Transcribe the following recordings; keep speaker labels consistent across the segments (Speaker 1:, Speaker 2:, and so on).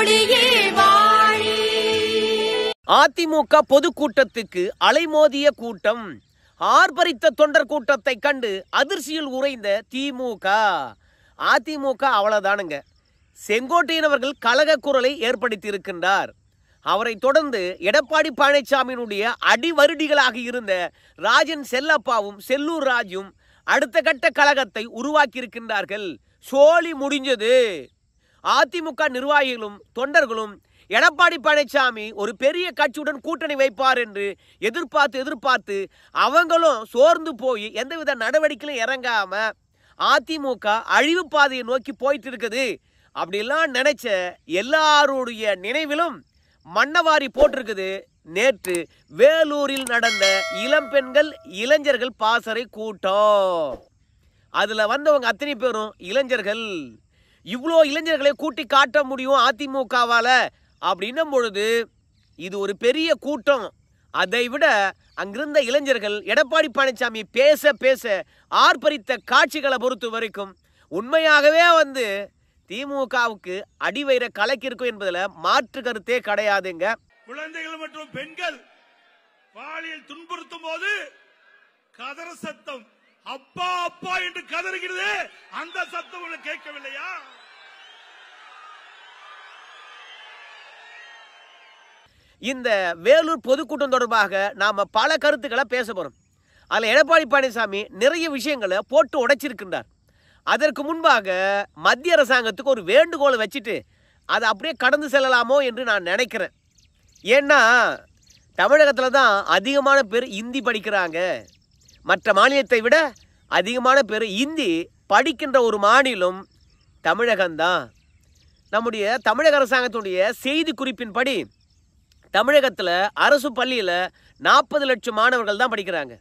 Speaker 1: மொழியே வாழி.
Speaker 2: அதிமுக பொதுக்கூட்டத்துக்கு அலைமோதிய கூட்டம். ஆர்ப்பரித்த தொண்டர் கூட்டத்தை கண்டு அதிர்ச்சியில் உறைந்த திமுக. அதிமுக அவ்வளவுதானுங்க. செங்கோட்டையன் அவர்கள் கலக குரலை ஏற்படுத்தி இருக்கின்றார். அவரை தொடர்ந்து எடப்பாடி பழனிசாமியினுடைய அடிவருடிகளாக இருந்த ராஜன் செல்லப்பாவும் செல்லூர் ராஜும் அடுத்த கட்ட கழகத்தை உருவாக்கி இருக்கின்றார்கள். சோழி முடிஞ்சது. அதிமுக நிர்வாகிகளும் தொண்டர்களும் எடப்பாடி பழனிசாமி ஒரு பெரிய கட்சியுடன் கூட்டணி வைப்பார் என்று எதிர்பார்த்து அவங்களும் சோர்ந்து போய் எந்தவித நடவடிக்கையும் இறங்காம அதிமுக அழிவு பாதையை நோக்கி போயிட்டு இருக்குது. அப்படிலாம் நினைச்ச எல்லாருடைய நினைவிலும் மண்ணவாரி போட்டிருக்குது. நேற்று வேலூரில் நடந்த இளம்பெண்கள் இளைஞர்கள் பாசறை கூட்டம். அதுல வந்தவங்க அத்தனை பேரும் இளைஞர்கள். இவ்வளோ இளைஞர்களை கூட்டி காட்ட முடியும் அதிமுகவால அப்படின்னும் பொழுது இது ஒரு பெரிய கூட்டம். அதை விட அங்கிருந்த இளைஞர்கள் எடப்பாடி பழனிசாமி பேச பேச ஆர்ப்பரித்த காட்சிகளை பொறுத்த வரைக்கும் உண்மையாகவே திமுகவுக்கு அடிவயிற கலக்கிருக்கும் என்பதில் மாற்று கருத்தே கிடையாதுங்க.
Speaker 3: குழந்தைகள் மற்றும் பெண்கள் பாலியல் துன்புறுத்தும் போது கதற சத்தம், அப்பா அப்பா என்று கதறுகிறது. அந்த சத்தம் உங்களுக்கு கேட்கவில்லையா?
Speaker 2: இந்த வேலூர் பொதுக்கூட்டம் தொடர்பாக நாம பல கருத்துக்களை பேச போறோம். அதில் எடப்பாடி பழனிசாமி நிறைய விஷயங்களை போட்டு உடைச்சிருக்கின்றார். அதற்கு முன்பாக மத்திய அரசாங்கத்துக்கு ஒரு வேண்டுகோளை வச்சுட்டு அதை அப்படியே கடந்து செல்லலாமோ என்று நான் நினைக்கிறேன். ஏன்னா தமிழகத்தில் தான் அதிகமான பேர் இந்தி படிக்கிறாங்க. மற்ற மாநிலத்தை விட அதிகமான பேர் இந்தி படிக்கின்ற ஒரு மாநிலம் தமிழகம்தான். நம்முடைய தமிழக அரசாங்கத்துடைய செய்தி குறிப்பின்படி தமிழகத்தில் அரசு பள்ளியில் 40 லட்சம் மாணவர்கள் தான் படிக்கிறாங்க.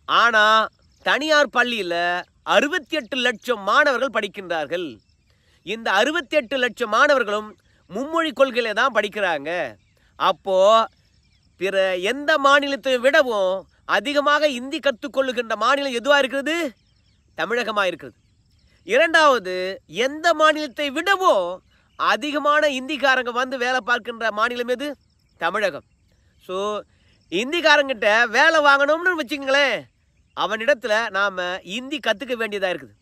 Speaker 2: ஆனால் தனியார் பள்ளியில் 68 லட்சம் மாணவர்கள் படிக்கின்றார்கள். இந்த 68 லட்சம் மாணவர்களும் மும்மொழி கொள்கையில தான் படிக்கிறாங்க. அப்போ பிற எந்த மாநிலத்தை விடவும் அதிகமாக இந்தி கற்றுக்கொள்ளுகின்ற மாநிலம் எதுவாக இருக்கிறது? தமிழகமாக இருக்கிறது. இரண்டாவது, எந்த மாநிலத்தை விடவும் அதிகமான இந்திக்காரங்க வேலை பார்க்கின்ற மாநிலம் எது? தமிழகம். ஸோ இந்திக்காரங்கிட்ட வேலை வாங்கணும்னு வச்சுக்கங்களேன், அவனிடத்துல நாம் இந்தி கற்றுக்க வேண்டியதாக இருக்குது.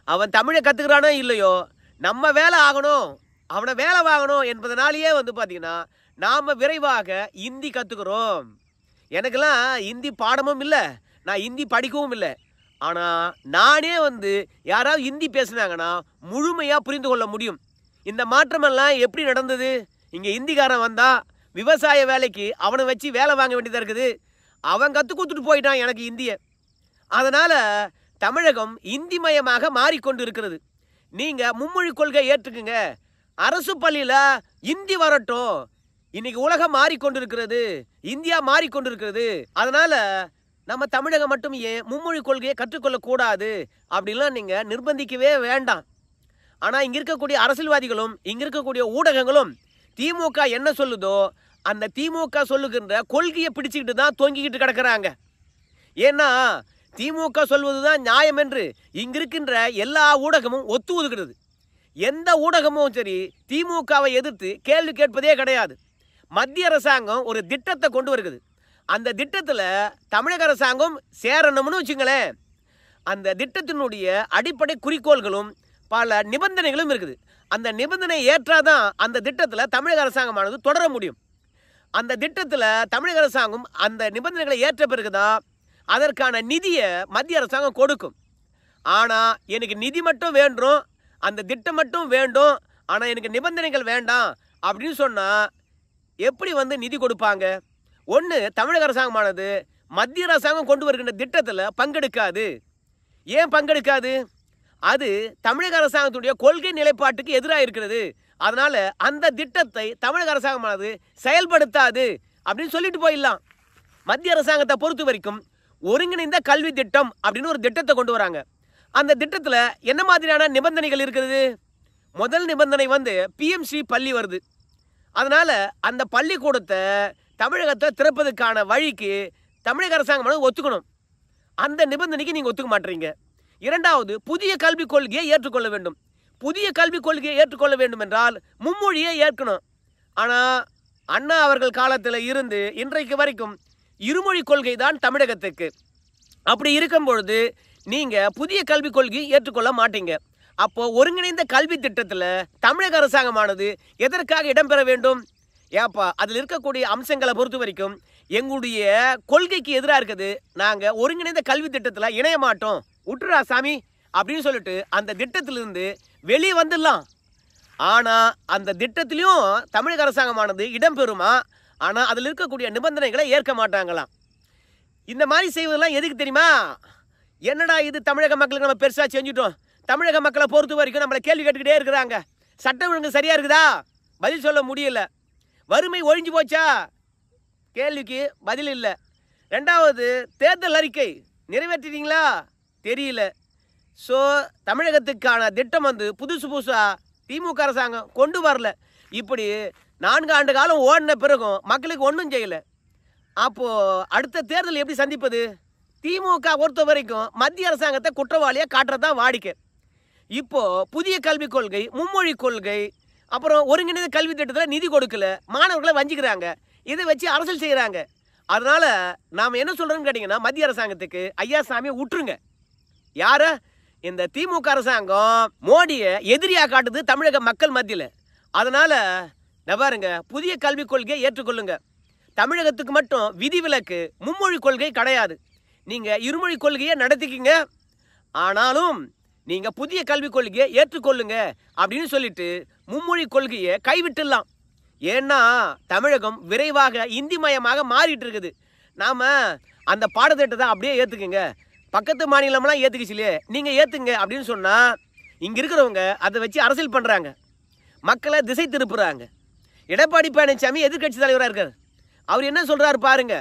Speaker 2: அவன் தமிழை கற்றுக்கிறானோ இல்லையோ, நம்ம வேலை ஆகணும், அவனை வேலை வாங்கணும் என்பதனாலேயே பார்த்தீங்கன்னா நாம் விரைவாக இந்தி கற்றுக்கிறோம். எனக்கெல்லாம் இந்தி பாடமும் இல்லை, நான் இந்தி படிக்கவும் இல்லை. ஆனால் நானே யாராவது இந்தி பேசுனாங்கன்னா முழுமையாக புரிந்து கொள்ள முடியும். இந்த மாற்றமெல்லாம் எப்படி நடந்தது? இங்கே இந்திக்காரன் வந்தால் விவசாய வேலைக்கு அவனை வச்சு வேலை வாங்க வேண்டியதாக இருக்குது. அவன் கற்றுக் கொடுத்துட்டு போயிட்டான் எனக்கு இந்தியை. அதனால் தமிழகம் இந்தி மயமாக மாறிக்கொண்டு இருக்கிறது. நீங்கள் மும்மொழி கொள்கை ஏற்றுக்குங்க, அரசு பள்ளியில் இந்தி வரட்டும். இன்னைக்கு உலகம் மாறிக்கொண்டு இருக்கிறது, இந்தியா மாறிக்கொண்டு இருக்கிறது. அதனால் நம்ம தமிழகம் மட்டும் ஏன் மும்மொழி கொள்கையை கற்றுக்கொள்ளக்கூடாது அப்படின்லாம் நீங்கள் நிர்பந்திக்கவே வேண்டாம். ஆனால் இங்கே இருக்கக்கூடிய அரசியல்வாதிகளும் இங்கே இருக்கக்கூடிய ஊடகங்களும் திமுக என்ன சொல்லுதோ அந்த திமுக சொல்லுகின்ற கொள்கையை பிடிச்சிக்கிட்டு தான் தொங்கிக்கிட்டு கிடக்கிறாங்க. ஏன்னா திமுக சொல்வது தான் நியாயம் என்று இங்கிருக்கின்ற எல்லா ஊடகமும் ஒத்து ஒதுக்கிறது. எந்த ஊடகமும் சரி திமுகவை எதிர்த்து கேள்வி கேட்பதே கிடையாது. மத்திய அரசாங்கம் ஒரு திட்டத்தை கொண்டு வருகிறது. அந்த திட்டத்தில் தமிழக அரசாங்கம் சேரணும்னு வச்சுங்களேன். அந்த திட்டத்தினுடைய அடிப்படை குறிக்கோள்களும் பல நிபந்தனைகளும் இருக்குது. அந்த நிபந்தனை ஏற்றாதான் அந்த திட்டத்தில் தமிழக அரசாங்கமானது தொடர முடியும். அந்த திட்டத்தில் தமிழக அரசாங்கம் அந்த நிபந்தனைகளை ஏற்ற பிறகுதான் அதற்கான நிதியை மத்திய அரசாங்கம் கொடுக்கும். ஆனால் எனக்கு நிதி மட்டும் வேண்டும், அந்த திட்டம் மட்டும் வேண்டும், ஆனால் எனக்கு நிபந்தனைகள் வேண்டாம் அப்படின்னு சொன்னால் எப்படி நிதி கொடுப்பாங்க? ஒன்று, தமிழக அரசாங்கமானது மத்திய அரசாங்கம் கொண்டு வருகின்ற திட்டத்தில் பங்கெடுக்காது. ஏன் பங்கெடுக்காது? அது தமிழக அரசாங்கத்துடைய கொள்கை நிலைப்பாட்டுக்கு எதிராக இருக்கிறது. அதனால் அந்த திட்டத்தை தமிழக அரசாங்கமானது செயல்படுத்தாது அப்படின்னு சொல்லிட்டு போயிடலாம். மத்திய அரசாங்கத்தை பொறுத்த வரைக்கும் ஒருங்கிணைந்த கல்வி திட்டம் அப்படின்னு ஒரு திட்டத்தை கொண்டு வராங்க. அந்த திட்டத்தில் என்ன மாதிரியான நிபந்தனைகள் இருக்குது? முதல் நிபந்தனை பிஎம்சி பள்ளி வருது. அதனால் அந்த பள்ளிக்கூடத்தை தமிழகத்தை திறப்பதற்கான வழிக்கு தமிழக அரசாங்கமானது ஒத்துக்கணும். அந்த நிபந்தனைக்கு நீங்கள் ஒத்துக்க மாட்டீங்க. இரண்டாவது, புதிய கல்விக் கொள்கையை ஏற்றுக்கொள்ள வேண்டும். புதிய கல்விக் கொள்கையை ஏற்றுக்கொள்ள வேண்டும் என்றால் மும்மொழியை ஏற்கணும். ஆனால் அண்ணா அவர்கள் காலத்தில் இருந்து இன்றைக்கு வரைக்கும் இருமொழி கொள்கை தான் தமிழகத்துக்கு. அப்படி இருக்கும் பொழுது நீங்கள் புதிய கல்விக் கொள்கை ஏற்றுக்கொள்ள மாட்டீங்க. அப்போது ஒருங்கிணைந்த கல்வி திட்டத்தில் தமிழக அரசாங்கமானது எதற்காக இடம்பெற வேண்டும்? ஏப்பா அதில் இருக்கக்கூடிய அம்சங்களை பொறுத்த வரைக்கும் எங்களுடைய கொள்கைக்கு எதிராக இருக்குது, நாங்கள் ஒருங்கிணைந்த கல்வி திட்டத்தில் இணைய மாட்டோம், விட்டுறா சாமி அப்படின்னு சொல்லிட்டு அந்த திட்டத்திலிருந்து வெளியே வந்துடலாம். ஆனால் அந்த திட்டத்திலையும் தமிழக அரசாங்கமானது இடம்பெறுமா? ஆனால் அதில் இருக்கக்கூடிய நிபந்தனைகளை ஏற்க மாட்டாங்களாம். இந்த மாதிரி செய்வதெல்லாம் எதுக்கு தெரியுமா? என்னடா இது தமிழக மக்களுக்கு நம்ம பெருசாக செஞ்சுட்டோம், தமிழக மக்களை பொறுத்த வரைக்கும் நம்மளை கேள்வி கேட்டுக்கிட்டே இருக்கிறாங்க, சட்டம் ஒழுங்கு சரியாக இருக்குதா? பதில் சொல்ல முடியல. வறுமை ஒழிஞ்சு போச்சா? கேள்விக்கு பதில் இல்லை. ரெண்டாவது, தேர்தல் அறிக்கை நிறைவேற்றிட்டீங்களா? தெரியல. ஸோ தமிழகத்துக்கான திட்டம் புதுசாக திமுக அரசாங்கம் கொண்டு வரல. இப்படி 4 ஆண்டு காலம் ஓடின பிறகும் மக்களுக்கு ஒன்றும் செய்யலை. அப்போது அடுத்த தேர்தல் எப்படி சந்திப்பது? திமுக பொறுத்த வரைக்கும் மத்திய அரசாங்கத்தை குற்றவாளியாக காட்டுறதான் வாடிக்கை. இப்போது புதிய கல்விக் கொள்கை, மும்மொழி கொள்கை, அப்புறம் ஒருங்கிணைந்த கல்வி திட்டத்தில் நிதி கொடுக்கல, மாணவர்களை வஞ்சிக்கிறாங்க, இதை வச்சு அரசியல் செய்கிறாங்க. அதனால் நாம் என்ன சொல்கிறோன்னு கேட்டிங்கன்னா, மத்திய அரசாங்கத்துக்கு ஐயா சாமியை விட்டுருங்க. யாரை? இந்த திமுக அரசாங்கம் மோடியை எதிரியாக காட்டுது தமிழக மக்கள் மத்தியில். அதனால் பாருங்க, புதிய கல்விக் கொள்கையை ஏற்றுக்கொள்ளுங்க. தமிழகத்துக்கு மட்டும் விதிவிலக்கு, மும்மொழி கொள்கை கிடையாது. நீங்கள் இருமொழி கொள்கையை நடத்திக்கிங்க, ஆனாலும் நீங்கள் புதிய கல்விக் கொள்கையை ஏற்றுக்கொள்ளுங்க அப்படின்னு சொல்லிட்டு மும்மொழி கொள்கையை கைவிட்டுடலாம். ஏன்னா தமிழகம் விரைவாக இந்தி மயமாக மாறிட்டு இருக்குது. நாம் அந்த பாடத்திட்டத்தை அப்படியே ஏற்றுக்குங்க, பக்கத்து மாநிலம்லாம் ஏற்றுக்குச்சு இல்லையே, நீங்கள் ஏற்றுங்க அப்படின்னு சொன்னால் இங்கே இருக்கிறவங்க அதை வச்சு அரசியல் பண்ணுறாங்க, மக்களை திசை திருப்புறாங்க. எடப்பாடி பழனிசாமி எதிர்கட்சி தலைவராக இருக்கார். அவர் என்ன சொல்றாரு பாருங்க.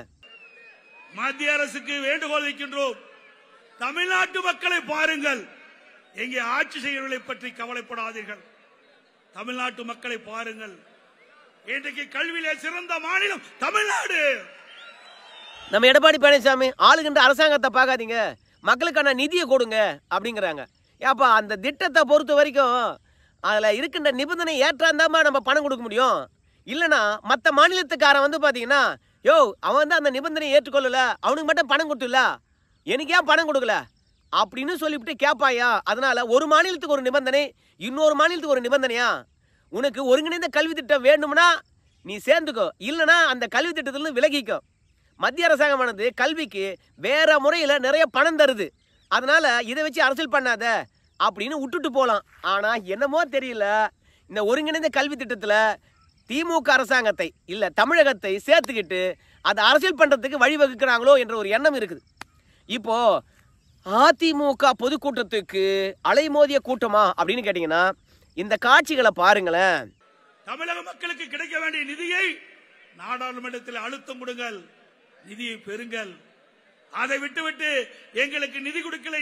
Speaker 3: மத்திய அரசுக்கு வேண்டுகோள் வைக்கின்றோம், தமிழ்நாட்டு மக்களை பாருங்கள், எங்கே ஆட்சி செய்கிறவர்களை பற்றி கவலைப்படாதீர்கள், தமிழ்நாட்டு மக்களை பாருங்கள். இன்றைக்கு கல்வியிலே சிறந்த மாநிலம் தமிழ்நாடு.
Speaker 2: நம்ம எடப்பாடி பழனிசாமி ஆளுகின்ற அரசாங்கத்தை பார்க்காதீங்க, மக்களுக்கான நிதியை கொடுங்க அப்படிங்கிறாங்க. ஏப்பா அந்த திட்டத்தை பொறுத்த வரைக்கும் அதில் இருக்கின்ற நிபந்தனை ஏற்றாந்தாமா நம்ம பணம் கொடுக்க முடியும். இல்லைனா மற்ற மாநிலத்துக்காரன் பார்த்தீங்கன்னா, யோ அவன் அந்த நிபந்தனையை ஏற்றுக்கொள்ளல, அவனுக்கு மட்டும் பணம் கொடுத்துல, எனக்கு ஏன் பணம் கொடுக்கல அப்படின்னு சொல்லிவிட்டு கேட்பாயா. அதனால ஒரு மாநிலத்துக்கு ஒரு நிபந்தனை, இன்னொரு மாநிலத்துக்கு ஒரு நிபந்தனையா? உனக்கு ஒருங்கிணைந்த கல்வி திட்டம் வேணும்னா நீ சேர்ந்துக்கோ, இல்லைனா அந்த கல்வி திட்டத்திலிருந்து விலகிக்கோ. மத்திய அரசாங்கமானது கல்விக்கு வேற முறையில் நிறைய பணம் தருது, அதனால இதை வச்சு அரசியல் பண்ணாத அப்படின்னு விட்டுட்டு போகலாம். ஆனால் என்னமோ தெரியல, இந்த ஒருங்கிணைந்த கல்வி திட்டத்தில் திமுக அரசாங்கத்தை இல்லை தமிழகத்தை சேர்த்துக்கிட்டு அதை அரசியல் பண்ணுறதுக்கு வழிவகுக்கிறாங்களோ என்ற ஒரு எண்ணம் இருக்குது. இப்போ அதிமுக பொதுக்கூட்டத்துக்கு அலைமோதிய கூட்டமா அப்படின்னு கேட்டீங்கன்னா, இந்த காட்சிகளை பாருங்களேன்.
Speaker 3: தமிழக மக்களுக்கு கிடைக்க வேண்டிய நிதியை நாடாளுமன்றத்தில் அழுத்தம் கொடுங்கள், நிதியை பெறுங்கள். அதை விட்டுவிட்டு எங்களுக்கு நிதி கொடுக்கலை,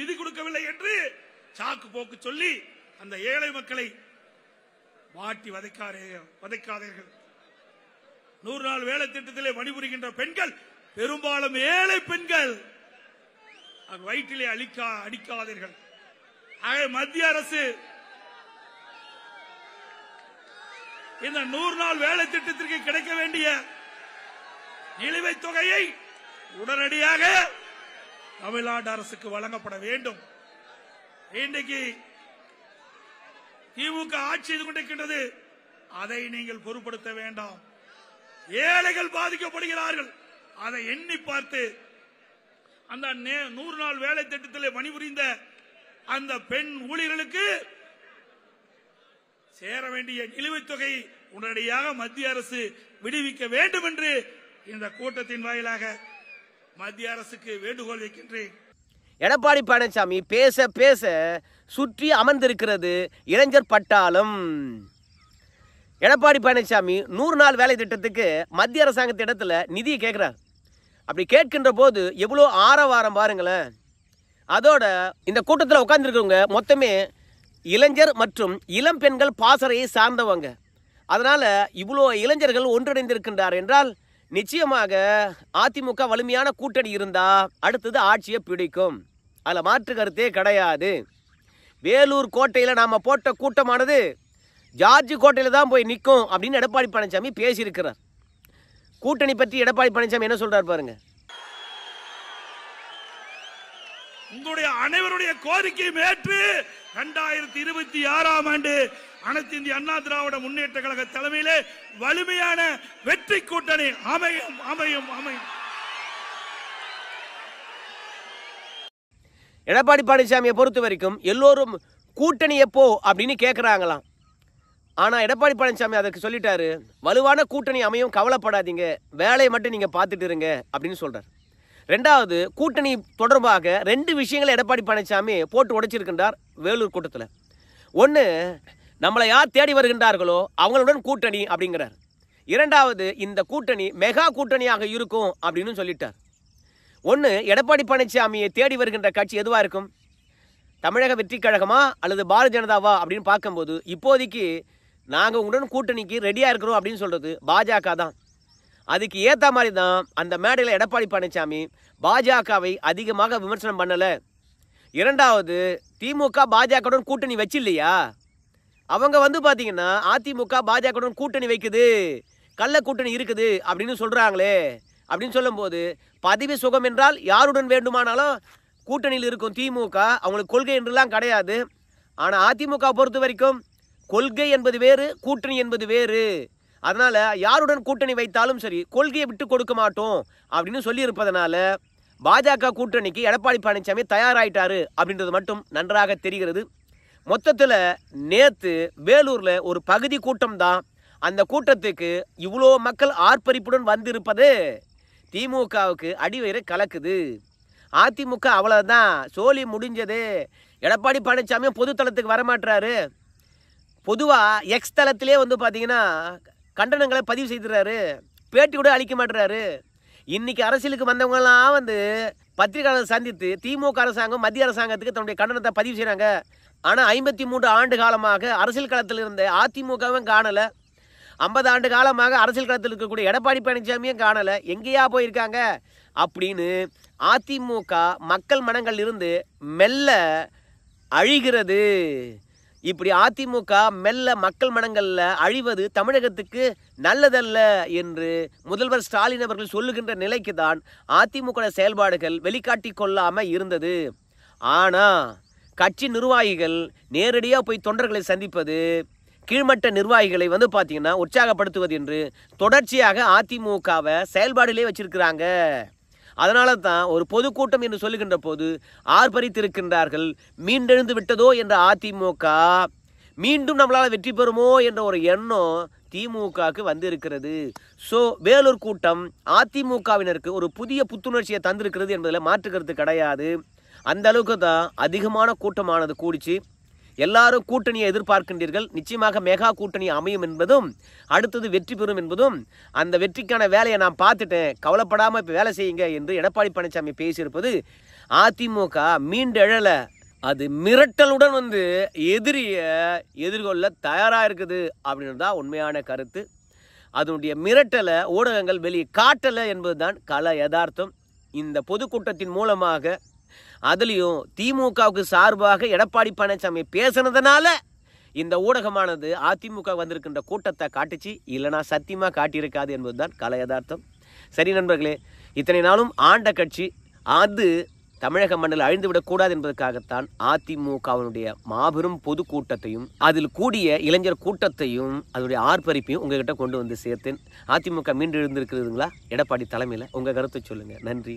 Speaker 3: நிதி கொடுக்கவில்லை என்று சாக்கு போக்கு சொல்லி அந்த ஏழை மக்களை மாட்டி வதைக்காதீர்கள். 100 நாள் வேலை திட்டத்திலே பணிபுரிகின்ற பெண்கள் பெரும்பாலும் ஏழை பெண்கள், வயிற்றிலே அடிக்காதீர்கள். மத்திய அரசு இந்த 100 நாள் வேலை திட்டத்திற்கு கிடைக்க வேண்டிய நிலுவைத் தொகையை உடனடியாக தமிழ்நாடு அரசுக்கு வழங்கப்பட வேண்டும். இன்றைக்கு திமுக ஆட்சி செய்து கொண்டிருக்கின்றது, அதை நீங்கள் பொருட்படுத்த வேண்டாம். ஏழைகள் பாதிக்கப்படுகிறார்கள், அதை எண்ணி பார்த்து அந்த 100 நாள் வேலை திட்டத்தில் பணிபுரிந்த அந்த பெண் ஊழியர்களுக்கு சேர வேண்டிய நிலுவைத் தொகை உடனடியாக மத்திய அரசு விடுவிக்க வேண்டும் என்று இந்த கூட்டத்தின் வாயிலாக மத்திய அரசுக்கு வேண்டுகோள் வைக்கின்றேன்.
Speaker 2: எடப்பாடி பழனிசாமி பேச பேச சுற்றி அமர்ந்திருக்கிறது இளைஞர் பட்டாளம். எடப்பாடி பழனிசாமி 100 நாள் வேலை திட்டத்துக்கு மத்திய அரசாங்கத்திடத்துல நிதியை கேட்கிறார். அப்படி கேட்கின்ற போது எவ்வளோ ஆரவாரம் பாருங்களேன். அதோட இந்த கூட்டத்தில் உட்கார்ந்துருக்கிறவங்க மொத்தமே இளைஞர் மற்றும் இளம் பெண்கள் பாசறையை சார்ந்தவங்க. அதனால இவ்வளோ இளைஞர்கள் ஒன்றிணைந்திருக்கின்றார் என்றால் நிச்சயமாக அதிமுக வலிமையான கூட்டணி இருந்தா அடுத்தது ஆட்சியை பிடிக்கும், அதில் மாற்று கருத்தே கிடையாது. வேலூர் கோட்டையில் நாம் போட்ட கூட்டமானது ஜார்ஜ் கோட்டையில் தான் போய் நிற்கும் அப்படின்னு எடப்பாடி பழனிசாமி பேசியிருக்கிறார். கூட்டணி பற்றி எடப்பாடி பழனிசாமி என்ன சொல்றாரு பாருங்க.
Speaker 3: உங்களுடைய அனைவருடைய கோரிக்கையை ஏற்று 2026ஆம் ஆண்டு அனைத்து இந்திய அண்ணா திராவிட முன்னேற்ற கழக தலைமையிலே வலிமையான வெற்றி கூட்டணி அமையும் அமையும் அமையும்.
Speaker 2: எடப்பாடி பழனிசாமியை பொறுத்த வரைக்கும் எல்லோரும் கூட்டணி எப்போ அப்படின்னு கேட்குறாங்களாம். ஆனால் எடப்பாடி பழனிசாமி அதற்கு சொல்லிட்டாரு, வலுவான கூட்டணி அமையும், கவலைப்படாதீங்க, வேலையை மட்டும் நீங்கள் பார்த்துட்டு இருங்க அப்படின்னு சொல்கிறார். ரெண்டாவது, கூட்டணி தொடர்பாக 2 விஷயங்களை எடப்பாடி பழனிசாமி போட்டு உடைச்சிருக்கின்றார் வேலூர் கூட்டத்தில். ஒன்று, நம்மளை யார் தேடி வருகின்றார்களோ அவங்களுடன் கூட்டணி அப்படிங்கிறார். இரண்டாவது, இந்த கூட்டணி மெகா கூட்டணியாக இருக்கும் அப்படின்னு சொல்லிட்டார். ஒன்று, எடப்பாடி பழனிசாமியை தேடி வருகின்ற கட்சி எதுவாக இருக்கும்? தமிழக வெற்றி கழகமா அல்லது பாரதிய ஜனதாவா அப்படின்னு பார்க்கும்போது இப்போதைக்கு நாங்கள் உங்களுடன் கூட்டணிக்கு ரெடியாக இருக்கிறோம் அப்படின்னு சொல்கிறது பாஜக தான். அதுக்கு ஏற்ற மாதிரி தான் அந்த மேடையில் எடப்பாடி பழனிசாமி பாஜகவை அதிகமாக விமர்சனம் பண்ணலை. இரண்டாவது, திமுக பாஜகவுடன் கூட்டணி வச்சு இல்லையா, அவங்க பார்த்தீங்கன்னா அதிமுக பாஜகவுடன் கூட்டணி வைக்குது, கள்ள கூட்டணி இருக்குது அப்படின்னு சொல்கிறாங்களே. அப்படின்னு சொல்லும்போது பதவி சுகம் என்றால் யாருடன் வேண்டுமானாலும் கூட்டணியில் இருக்கும் திமுக, அவங்களுக்கு கொள்கை என்றெல்லாம் கிடையாது. ஆனால் அதிமுக பொறுத்த வரைக்கும் கொள்கை என்பது வேறு, கூட்டணி என்பது வேறு. அதனால் யாருடன் கூட்டணி வைத்தாலும் சரி கொள்கையை விட்டு கொடுக்க மாட்டோம் அப்படின்னு சொல்லியிருப்பதனால பாஜக கூட்டணிக்கு எடப்பாடி பழனிசாமி தயாராயிட்டாரு அப்படின்றது மட்டும் நன்றாக தெரிகிறது. மொத்தத்தில் நேற்று வேலூரில் ஒரு பகுதி கூட்டம் தான். அந்த கூட்டத்துக்கு இவ்வளோ மக்கள் ஆர்ப்பரிப்புடன் வந்திருப்பது திமுகவுக்கு அடிவயிறை கலக்குது. அதிமுக அவ்வளோதான், சோலி முடிஞ்சது. எடப்பாடி பழனிசாமி பொதுத்தளத்துக்கு வரமாட்டுறாரு. பொதுவாக எக்ஸ் தளத்திலே பார்த்தீங்கன்னா கண்டனங்களை பதிவு செய்துறாரு, பேட்டி கூட அளிக்க மாட்டுறாரு. இன்னைக்கு அரசியலுக்கு வந்தவங்கலாம் பத்திரிகையாளர் சந்தித்து திமுக அரசாங்கம் மத்திய அரசாங்கத்துக்கு தன்னுடைய கண்டனத்தை பதிவு செய்கிறாங்க. ஆனால் 53 ஆண்டு காலமாக அரசியல் களத்தில் இருந்த அதிமுகவும் காணலை, 50 ஆண்டு காலமாக அரசியல் களத்தில் இருக்கக்கூடிய எடப்பாடி பழனிசாமியும் காணலை, எங்கேயா போயிருக்காங்க அப்படின்னு அதிமுக மக்கள் மனங்கள் இருந்து மெல்ல அழிகிறது. இப்படி அதிமுக மெல்ல மக்கள் மனங்களில் அழிவது தமிழகத்துக்கு நல்லதல்ல என்று முதல்வர் ஸ்டாலின் அவர்கள் சொல்லுகின்ற நிலைக்கு தான் அதிமுக செயல்பாடுகள் வெளிக்காட்டி கொள்ளாமல் இருந்தது. ஆனால் கட்சி நிர்வாகிகள் நேரடியாக போய் தொண்டர்களை சந்திப்பது, கீழ்மட்ட நிர்வாகிகளை பார்த்தீங்கன்னா உற்சாகப்படுத்துவது என்று தொடர்ச்சியாக அதிமுகவை செயல்பாடிலே வச்சிருக்கிறாங்க. அதனால தான் ஒரு பொதுக்கூட்டம் என்று சொல்லுகின்ற போது ஆர்ப்பரித்திருக்கின்றார்கள். மீண்டெழுந்து விட்டதோ என்ற அதிமுக, மீண்டும் நம்மளால் வெற்றி பெறுமோ என்ற ஒரு எண்ணம் திமுகவுக்கு வந்திருக்கிறது. ஸோ வேலூர் கூட்டம் அதிமுகவினருக்கு ஒரு புதிய புத்துணர்ச்சியை தந்திருக்கிறது என்பதில் மாற்றுக்கிறது கிடையாது. அந்த அளவுக்கு தான் அதிகமான கூட்டமானது கூடிச்சு. எல்லாரும் கூட்டணியை எதிர்பார்க்கின்றீர்கள். நிச்சயமாக மெகா கூட்டணி அமையும் என்பதும் அடுத்தது வெற்றி பெறும் என்பதும் அந்த வெற்றிக்கான வேலையை நான் பார்த்துட்டேன், கவலைப்படாமல் இப்போ வேலை செய்யுங்க என்று எடப்பாடி பழனிசாமி பேசியிருப்பது அதிமுக மீண்டெழலை, அது மிரட்டலுடன் எதிரியை எதிர்கொள்ள தயாராக இருக்குது அப்படின்னு தான் உண்மையான கருத்து. அதனுடைய மிரட்டலை ஊடகங்கள் வெளியே காட்டலை என்பதுதான் கல யதார்த்தம். இந்த பொதுக்கூட்டத்தின் மூலமாக அதுலேயும் திமுகவுக்கு சார்பாக எடப்பாடி பழனிசாமி பேசினதுனால இந்த ஊடகமானது அதிமுக வந்திருக்கின்ற கூட்டத்தை காட்டுச்சு, இல்லைனா சத்தியமாக காட்டியிருக்காது என்பதுதான் கல யதார்த்தம். சரி நண்பர்களே, இத்தனை நாளும் ஆண்ட கட்சி அது தமிழக மண்ணில் அழிந்துவிடக்கூடாது என்பதற்காகத்தான் அதிமுகவினுடைய மாபெரும் பொதுக்கூட்டத்தையும் அதில் கூடிய இளைஞர் கூட்டத்தையும் அதனுடைய ஆர்ப்பரிப்பையும் உங்ககிட்ட கொண்டு சேர்த்தேன். அதிமுக மீண்டும் எழுந்திருக்கிறதுங்களா எடப்பாடி தலைமையில்? உங்கள் கருத்தை சொல்லுங்கள். நன்றி.